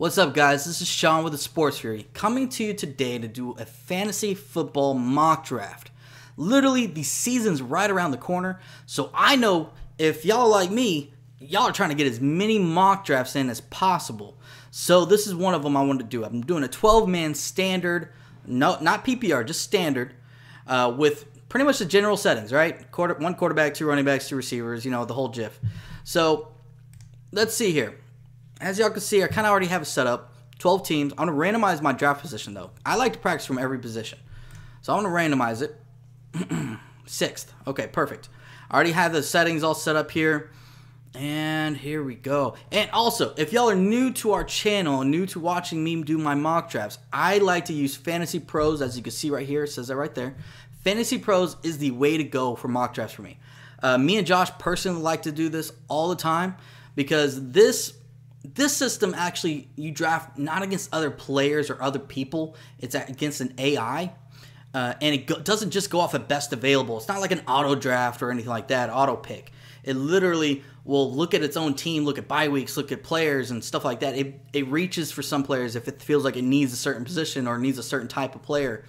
What's up, guys? This is Sean with the Sports Fury, coming to you today to do a fantasy football mock draft. Literally, the season's right around the corner, so I know if y'all are like me, y'all are trying to get as many mock drafts in as possible. So this is one of them I wanted to do. I'm doing a 12-man standard, no, not PPR, just standard, with pretty much the general settings, right? One quarterback, two running backs, two receivers, the whole GIF. So let's see here. As y'all can see, I kind of already have it set up. 12 teams. I'm going to randomize my draft position, though. I like to practice from every position. So I'm going to randomize it. 6th. Okay, perfect. I already have the settings all set up here. And here we go. And also, if y'all are new to our channel, new to watching me do my mock drafts, I like to use Fantasy Pros. As you can see right here, it says that right there. Fantasy Pros is the way to go for mock drafts for me. Me and Josh personally like to do this all the time because this system actually, you draft not against other players or other people. It's against an AI. And it doesn't just go off of best available. It's not like an auto draft or anything like that, auto pick. It literally will look at its own team, look at bye weeks, look at players and stuff like that. It reaches for some players if it feels like it needs a certain position or needs a certain type of player.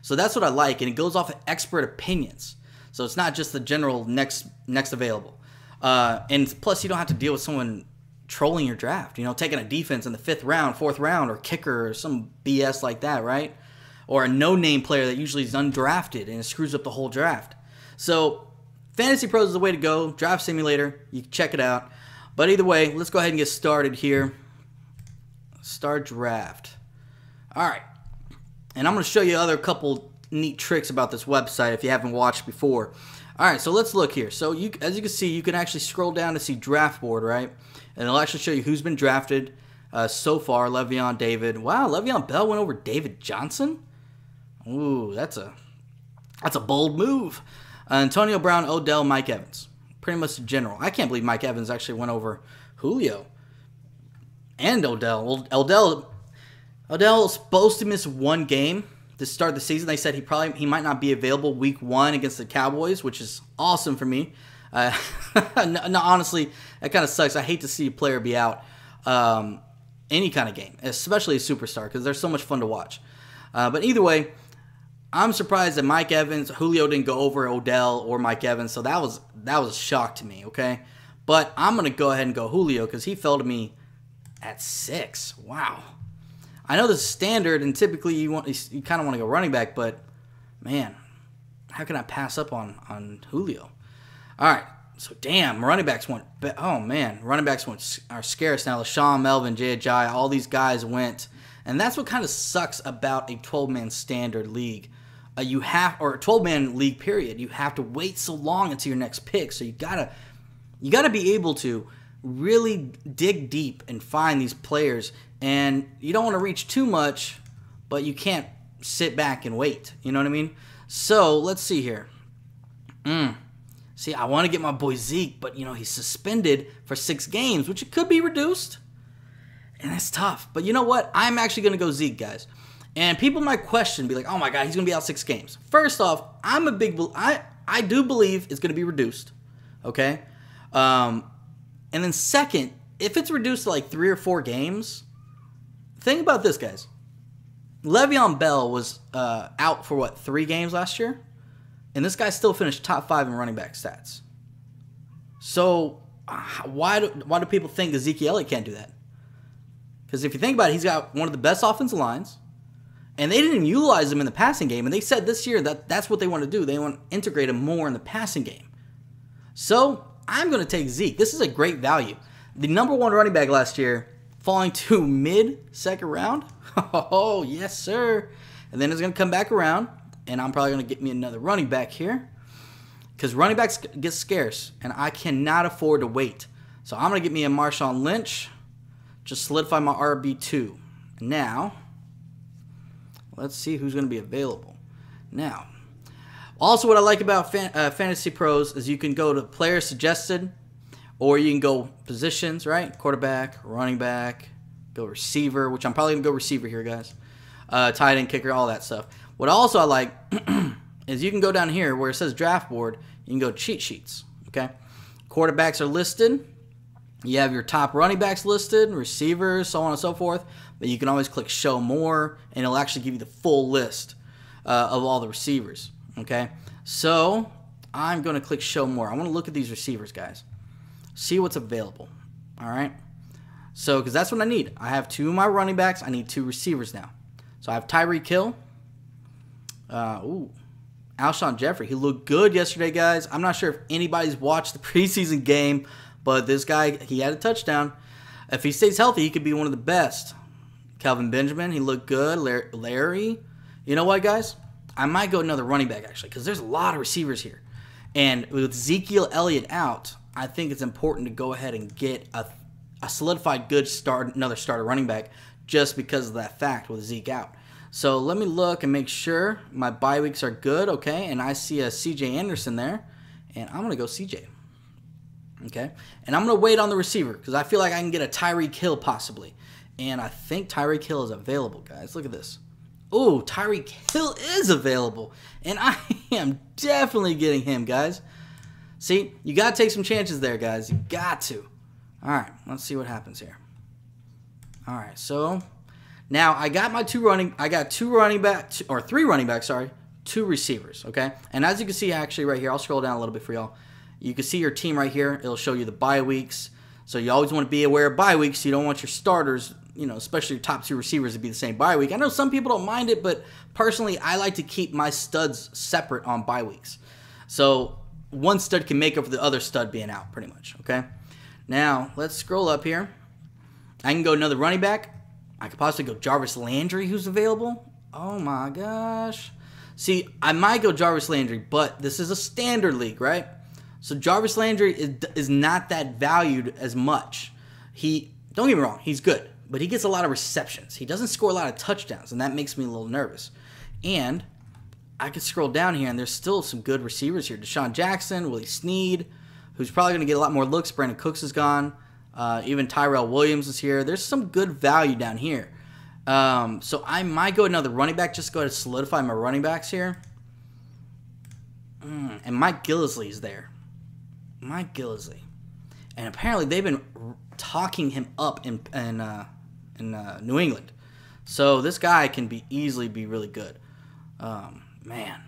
So that's what I like. And it goes off of expert opinions. So it's not just the general next available. And plus, you don't have to deal with someone trolling your draft, taking a defense in the 5th round, 4th round, or kicker or some BS like that, right? Or a no-name player that usually is undrafted and it screws up the whole draft. So Fantasy Pros is the way to go. Draft Simulator, you can check it out. But either way, let's go ahead and get started here. Start draft. All right. And I'm going to show you other couple neat tricks about this website if you haven't watched before. All right, so let's look here. So as you can see, you can actually scroll down to see draft board, right? And it'll actually show you who's been drafted so far. Le'Veon David. Wow, Le'Veon Bell went over David Johnson? Ooh, that's a bold move. Antonio Brown, Odell, Mike Evans. Pretty much the general. I can't believe Mike Evans actually went over Julio and Odell. Well, Odell is supposed to miss one game to start the season. They said he might not be available week 1 against the Cowboys, which is awesome for me. No, honestly, that kind of sucks. I hate to see a player be out any kind of game, especially a superstar, because they're so much fun to watch. But either way, I'm surprised that Mike Evans, Julio didn't go over Odell or Mike Evans, so that was a shock to me, okay? But I'm going to go ahead and go Julio because he fell to me at 6. Wow. I know this is standard, and typically you kind of want to go running back, but man, how can I pass up on Julio? All right, so damn, running backs went. Oh man, running backs are scarce now. LaShawn, Melvin, Jay Ajayi, all these guys went, and that's what kind of sucks about a 12-man standard league. Or a 12-man league period. You have to wait so long until your next pick, so you gotta be able to really dig deep and find these players. And you don't want to reach too much, but you can't sit back and wait. You know what I mean? So let's see here. See, I want to get my boy Zeke, but he's suspended for 6 games, which it could be reduced. And that's tough. But you know what? I'm actually going to go Zeke, guys. And people might be like, oh my God, he's going to be out 6 games. First off, I do believe it's going to be reduced. Okay? And then second, if it's reduced to like 3 or 4 games, think about this, guys. Le'Veon Bell was out for, 3 games last year? And this guy still finished top 5 in running back stats. So why do people think Ezekiel Elliott can't do that? Because if you think about it, he's got one of the best offensive lines. And they didn't utilize him in the passing game. And they said this year that's what they want to do. They want to integrate him more in the passing game. So I'm going to take Zeke. This is a great value. The number 1 running back last year falling to mid-second round. Oh, yes, sir. And then it's going to come back around. And I'm probably going to get me another running back here. Because running backs get scarce. And I cannot afford to wait. So I'm going to get me a Marshawn Lynch. Just solidify my RB2. Now, let's see who's going to be available. Now, also what I like about Fantasy Pros is you can go to player suggested. Or you can go positions, right? Quarterback, running back, go receiver, which I'm probably going to go receiver here, guys. Tight end, kicker, all that stuff. What also I like is you can go down here where it says draft board. You can go cheat sheets, okay? Quarterbacks are listed. You have your top running backs listed, receivers, so on and so forth. But you can always click Show More, and it'll actually give you the full list of all the receivers. Okay, so I'm going to click Show More. I want to look at these receivers, guys. See what's available. All right. So, because that's what I need. I have 2 of my running backs. I need 2 receivers now. So I have Tyreek Hill. Alshon Jeffrey. He looked good yesterday, guys. I'm not sure if anybody's watched the preseason game, but this guy, he had a touchdown. If he stays healthy, he could be one of the best. Kelvin Benjamin, he looked good. Larry. You know what, guys? I might go another running back, actually, because there's a lot of receivers here. And with Ezekiel Elliott out, I think it's important to go ahead and get a solidified good start, another starter running back, just because of that fact with Zeke out. So let me look and make sure my bye weeks are good, okay? And I see a C.J. Anderson there, and I'm going to go C.J., okay? And I'm going to wait on the receiver because I feel like I can get a Tyreek Hill possibly. And I think Tyreek Hill is available, guys. Look at this. Oh, Tyreek Hill is available, and I am definitely getting him, guys. See, you got to take some chances there, guys. You got to. All right, let's see what happens here. All right, so now I got my 2 running backs, 2 receivers, okay? And as you can see actually right here, I'll scroll down a little bit for y'all. You can see your team right here. It'll show you the bye weeks. So you always want to be aware of bye weeks. You don't want your starters, especially your top 2 receivers to be the same bye week. I know some people don't mind it, but personally, I like to keep my studs separate on bye weeks. So one stud can make up for the other stud being out pretty much, okay? Now, let's scroll up here. I can go another running back. I could possibly go Jarvis Landry, who's available. Oh, my gosh. See, I might go Jarvis Landry, but this is a standard league, right? So Jarvis Landry is not that valued as much. Don't get me wrong, he's good, but he gets a lot of receptions. He doesn't score a lot of touchdowns, and that makes me a little nervous. And I could scroll down here, and there's still some good receivers here. Deshaun Jackson, Willie Snead, who's probably going to get a lot more looks. Brandon Cooks is gone. Even Tyrell Williams is here. There's some good value down here. So I might go another running back. Just go ahead and solidify my running backs here. And Mike Gillislee is there. Mike Gillislee. And apparently they've been talking him up in New England. So this guy can easily be really good. Man.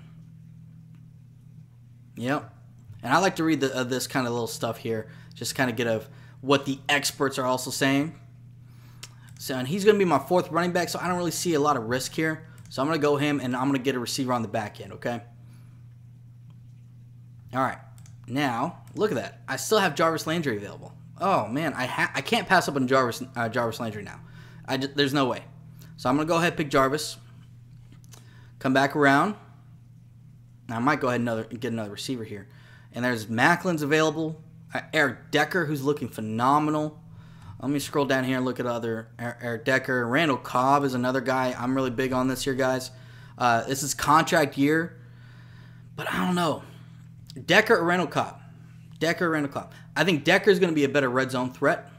Yep. And I like to read this kind of little stuff here. Just kind of get what the experts are also saying. So, and he's going to be my 4th running back, so I don't really see a lot of risk here. So I'm going to go him, and I'm going to get a receiver on the back end, okay? All right. Now, look at that. I still have Jarvis Landry available. Oh, man. I can't pass up on Jarvis Landry now. There's no way. So I'm going to go ahead and pick Jarvis. Come back around. Now, I might go ahead and get another receiver here. And there's Macklin's available. Eric Decker, who's looking phenomenal. Let me scroll down here and look at other Eric Decker. Randall Cobb is another guy. I'm really big on this here, guys. This is contract year. But I don't know. Decker or Randall Cobb? Decker or Randall Cobb? I think Decker is going to be a better red zone threat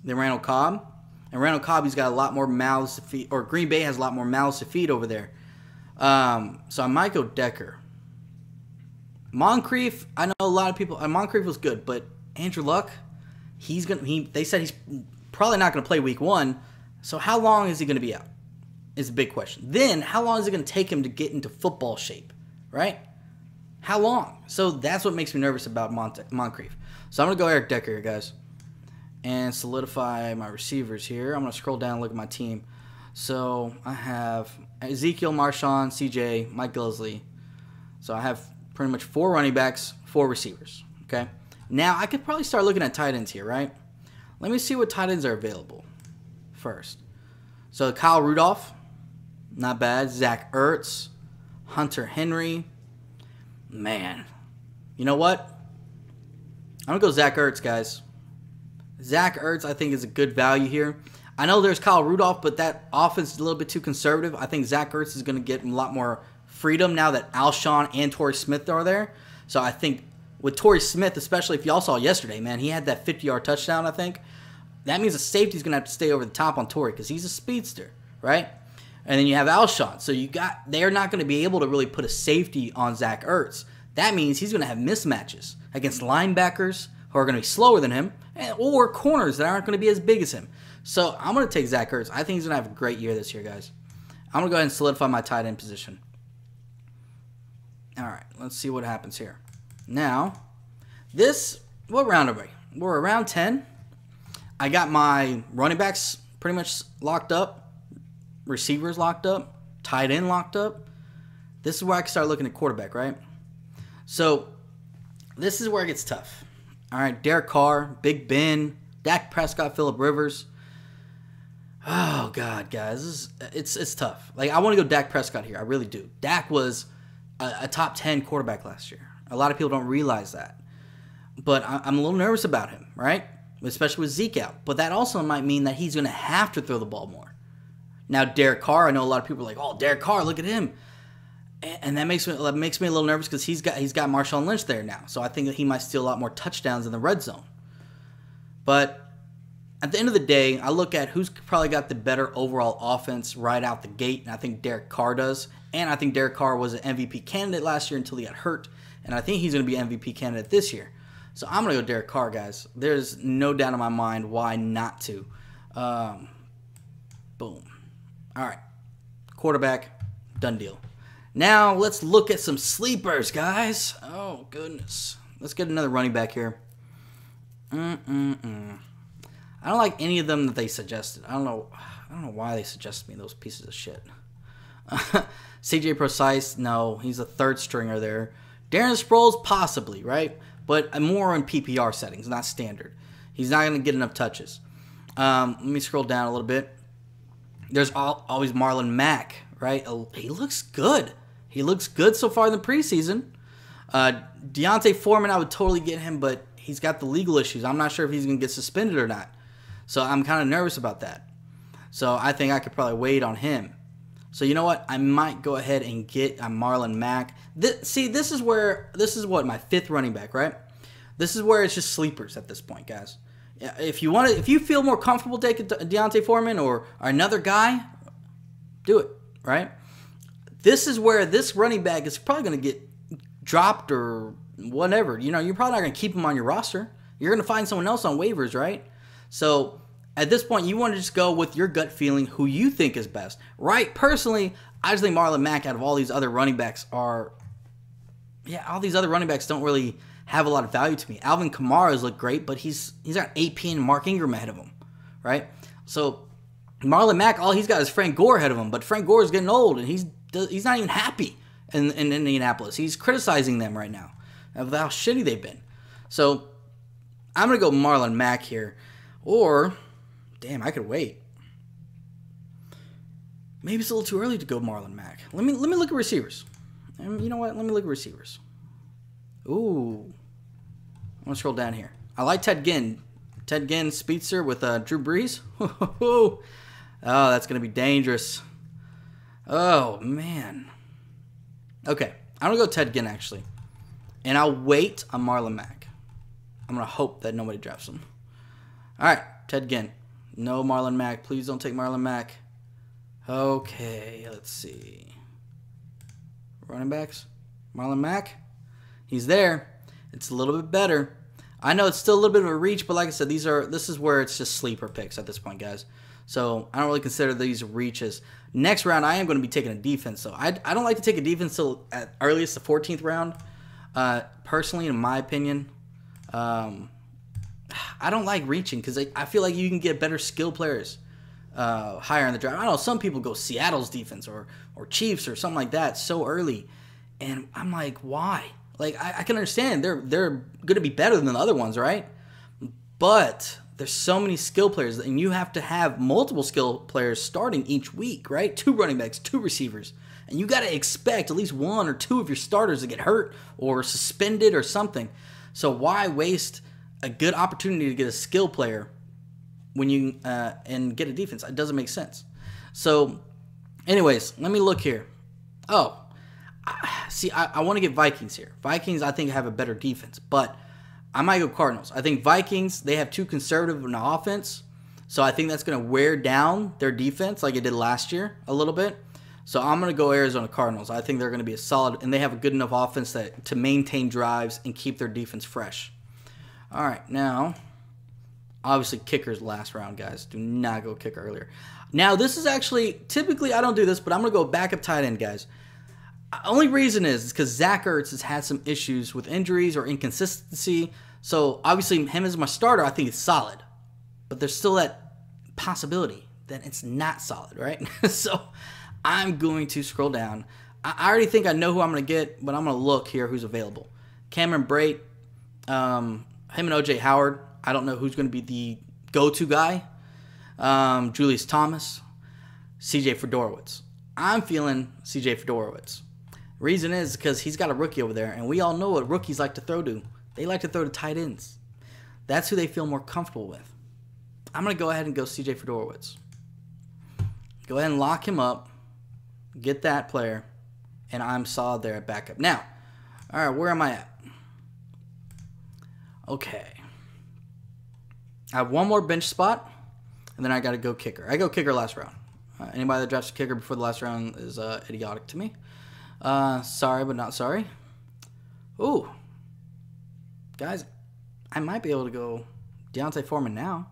than Randall Cobb. And Randall Cobb, he's got a lot more mouths to feed. Or Green Bay has a lot more mouths to feed over there. So I might go Decker. Moncrief, I know a lot of people. Moncrief was good, but Andrew Luck, they said he's probably not going to play week 1. So how long is he going to be out? Is a big question. Then how long is it going to take him to get into football shape, right? How long? So that's what makes me nervous about Moncrief. So I'm going to go Eric Decker here, guys, and solidify my receivers here. I'm going to scroll down and look at my team. So I have Ezekiel, Marshawn, CJ, Mike Gillislee. So I have pretty much 4 running backs, 4 receivers, okay? Now, I could probably start looking at tight ends here, right? Let me see what tight ends are available first. So Kyle Rudolph, not bad. Zach Ertz, Hunter Henry. Man, you know what? I'm going to go Zach Ertz, guys. Zach Ertz, I think, is a good value here. I know there's Kyle Rudolph, but that offense is a little bit too conservative. I think Zach Ertz is going to get a lot more freedom now that Alshon and Torrey Smith are there. So I think with Torrey Smith, especially if y'all saw yesterday, man, he had that 50-yard touchdown, I think. That means the safety's going to have to stay over the top on Torrey because he's a speedster, right? And then you have Alshon. So they're not going to be able to really put a safety on Zach Ertz. That means he's going to have mismatches against linebackers, who are going to be slower than him, or corners that aren't going to be as big as him. So I'm going to take Zach Ertz. I think he's going to have a great year this year, guys. I'm going to go ahead and solidify my tight end position. All right, let's see what happens here. Now, what round are we? We're around 10. I got my running backs pretty much locked up, receivers locked up, tight end locked up. This is where I can start looking at quarterback, right? So, this is where it gets tough. All right, Derek Carr, Big Ben, Dak Prescott, Phillip Rivers. Oh, God, guys. It's tough. Like, I want to go Dak Prescott here. I really do. Dak was a top 10 quarterback last year. A lot of people don't realize that. But I'm a little nervous about him, right? Especially with Zeke out. But that also might mean that he's going to have to throw the ball more. Now, Derek Carr, I know a lot of people are like, oh, Derek Carr, look at him. And that makes me a little nervous because he's got Marshawn Lynch there now. So I think that he might steal a lot more touchdowns in the red zone. But at the end of the day, I look at who's probably got the better overall offense right out the gate, and I think Derek Carr does. And I think Derek Carr was an MVP candidate last year until he got hurt, and I think he's going to be an MVP candidate this year. So I'm going to go Derek Carr, guys. There's no doubt in my mind why not to. Boom. All right. Quarterback, done deal. Now let's look at some sleepers, guys. Oh, goodness. Let's get another running back here. I don't like any of them that they suggested. I don't know why they suggested me those pieces of shit. CJ Precise, no, he's a third stringer there. Darren Sproles, possibly, right? But more in PPR settings, not standard. He's not going to get enough touches. Let me scroll down a little bit. There's always Marlon Mack, right? He looks good. He looks good so far in the preseason. Deontay Foreman, I would totally get him, but he's got the legal issues. I'm not sure if he's going to get suspended or not. So I'm kind of nervous about that. So I think I could probably wait on him. So you know what? I might go ahead and get Marlon Mack. This is what, my fifth running back, right? This is where it's just sleepers at this point, guys. If you feel more comfortable taking Deontay Foreman or another guy, do it, right? This is where this running back is probably going to get dropped or whatever. You know, you're probably not going to keep him on your roster. You're going to find someone else on waivers, right? So at this point, you want to just go with your gut feeling, who you think is best, right? Personally, I just think Marlon Mack out of all these other running backs all these other running backs don't really have a lot of value to me. Alvin Kamara's look great, but he's got AP and Mark Ingram ahead of him, right? So Marlon Mack, all he's got is Frank Gore ahead of him, but Frank Gore is getting old, and he's not even happy in Indianapolis. He's criticizing them right now of how shitty they've been. So I'm going to go Marlon Mack here. Or, damn, I could wait. Maybe it's a little too early to go Marlon Mack. Let me look at receivers. You know what? Let me look at receivers. Ooh. I'm going to scroll down here. I like Ted Ginn. Ted Ginn speedster with Drew Brees. Oh, that's going to be dangerous. Oh, man. Okay. I'm going to go Ted Ginn, actually. And I'll wait on Marlon Mack. I'm going to hope that nobody drafts him. All right, Ted Ginn. No Marlon Mack. Please don't take Marlon Mack. Okay, let's see. Running backs. Marlon Mack. He's there. It's a little bit better. I know it's still a little bit of a reach, but like I said, this is where it's just sleeper picks at this point, guys. So I don't really consider these reaches. Next round, I am going to be taking a defense. So I don't like to take a defense till at earliest the 14th round. Personally, in my opinion, I don't like reaching because I feel like you can get better skill players higher in the draft. I know some people go Seattle's defense or Chiefs or something like that so early, and I'm like, why? Like I can understand they're going to be better than the other ones, right? But there's so many skill players, and you have to have multiple skill players starting each week, right? 2 running backs, 2 receivers, and you got to expect at least 1 or 2 of your starters to get hurt or suspended or something. So why waste a good opportunity to get a skill player when you and get a defense? It doesn't make sense. So, anyways, let me look here. Oh, see, I want to get Vikings here. Vikings, I think, have a better defense, but I might go Cardinals. I think Vikings, they have too conservative an offense, so I think that's going to wear down their defense like it did last year a little bit. So I'm going to go Arizona Cardinals. I think they're going to be a solid, and they have a good enough offense to maintain drives and keep their defense fresh. All right, now, obviously kickers last round, guys. Do not go kicker earlier. Now, this is actually, typically I don't do this, but I'm going to go backup tight end, guys. Only reason is because Zach Ertz has had some issues with injuries or inconsistency. So, obviously, him as my starter, I think it's solid. But there's still that possibility that it's not solid, right? So, I'm going to scroll down. I already think I know who I'm going to get, but I'm going to look here who's available. Cameron Brate, him and O.J. Howard. I don't know who's going to be the go-to guy. Julius Thomas, C.J. Fedorowicz. I'm feeling C.J. Fedorowicz. Reason is because he's got a rookie over there, and we all know what rookies like to throw to. They like to throw to tight ends. That's who they feel more comfortable with. I'm going to go ahead and go C.J. Fedorowicz. Go ahead and lock him up, get that player, and I'm solid there at backup. Now, all right, where am I at? Okay. I have one more bench spot, and then I got to go kicker. I go kicker last round. Anybody that drafts a kicker before the last round is idiotic to me. Sorry, but not sorry. Ooh. Guys, I might be able to go D'Onta Foreman now.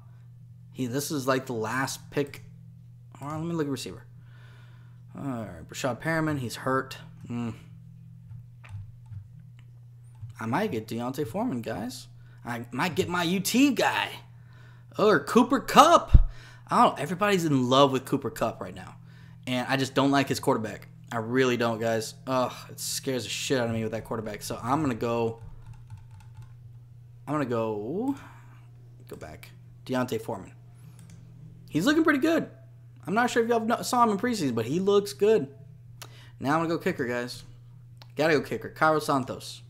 This is like the last pick. All right, let me look at receiver. All right, Brashad Perriman, he's hurt. I might get D'Onta Foreman, guys. I might get my UT guy. Or Cooper Kupp. I don't know. Everybody's in love with Cooper Kupp right now. And I just don't like his quarterback. I really don't, guys. Ugh, it scares the shit out of me with that quarterback. So I'm going to go... Go back. D'Onta Foreman. He's looking pretty good. I'm not sure if y'all saw him in preseason, but he looks good. Now I'm going to go kicker, guys. Gotta go kicker. Cairo Santos.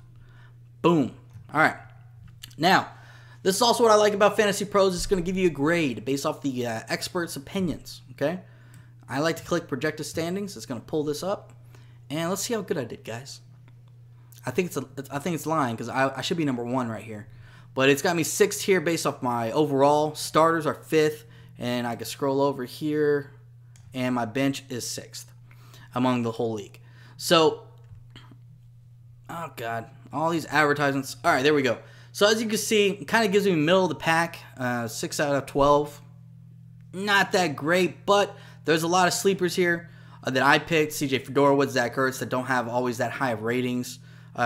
Boom. All right. Now, this is also what I like about Fantasy Pros. It's going to give you a grade based off the experts' opinions, okay? I like to click projected standings. It's going to pull this up. And let's see how good I did, guys. I think it's lying because I should be number 1 right here. But it's got me 6th here based off my overall. Starters are 5th. And I can scroll over here. And my bench is 6th among the whole league. So, oh, God. All these advertisements. All right, there we go. So, as you can see, it kind of gives me middle of the pack. 6 out of 12. Not that great, but there's a lot of sleepers here that I picked. C.J. Fedorowicz, Zach Ertz, that don't have always that high of ratings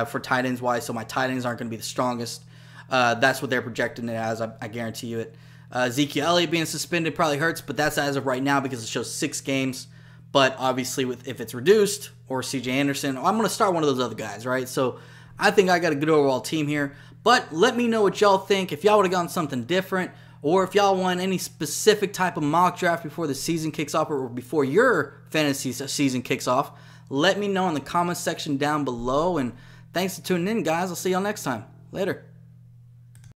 for tight ends wise. So, my tight ends aren't going to be the strongest. That's what they're projecting it as. I guarantee you it. Ezekiel Elliott being suspended probably hurts, but that's as of right now because it shows 6 games. But obviously, if it's reduced, or C.J. Anderson, I'm going to start one of those other guys, right? So, I think I got a good overall team here. But let me know what y'all think. If y'all would have gone something different, or if y'all want any specific type of mock draft before the season kicks off or before your fantasy season kicks off, let me know in the comments section down below. And thanks for tuning in, guys. I'll see y'all next time. Later.